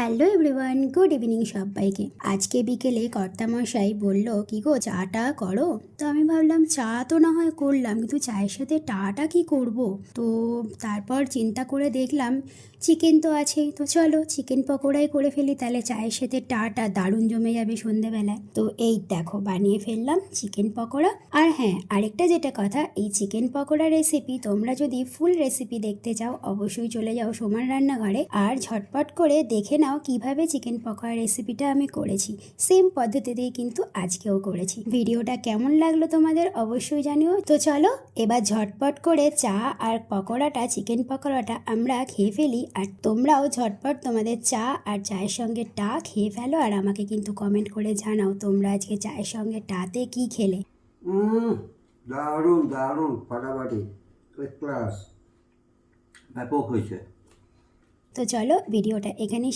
Hello everyone, good evening সবাইকে। আজকে বিকেলে কর্তামশাই বলল, কি গো চাটা করো? তো আমি ভাবলাম চা তো না হয় করলাম, কিন্তু চায়ের সাথে টাটা কি করব? তো তারপর চিন্তা করে দেখলাম চিকেন তো আছেই, তো চলো চিকেন পকোড়াই করে ফেলি, তাহলে চায়ের সাথে টাটা দারুণ জমে যাবে সন্ধেবেলায়। তো এই দেখো বানিয়ে ফেললাম চিকেন পকোড়া। আর হ্যাঁ, আরেকটা যেটা কথা, এই চিকেন পকোড়া রেসিপি তোমরা যদি ফুল রেসিপি দেখতে চাও অবশ্যই চলে যাও সোমার রান্নাঘরে আর ঝটপট করে দেখে নাও কিভাবে চিকেন পকোড়া রেসিপিটা আমি করেছি। সেম পদ্ধতিতেই কিন্তু আজকেও করেছি। ভিডিওটা কেমন লাগলো তোমাদের অবশ্যই জানিও। তো চলো এবার ঝটপট করে চা আর পকোড়াটা, চিকেন পকোড়াটা আমরা খেয়ে ফেলি, আর তোমরাও ঝটপট তোমাদের চা আর চায়ের সঙ্গে টা খেয়ে ফেলো, আর আমাকে কিন্তু কমেন্ট করে জানাও তোমরা আজকে চায়ের সঙ্গে টাতে কি খেলে। দারুণ দারুণ ফাটাফাটি, ক্লাস ব্যাপক হয়েছে। তো চলো ভিডিওটা এখানেই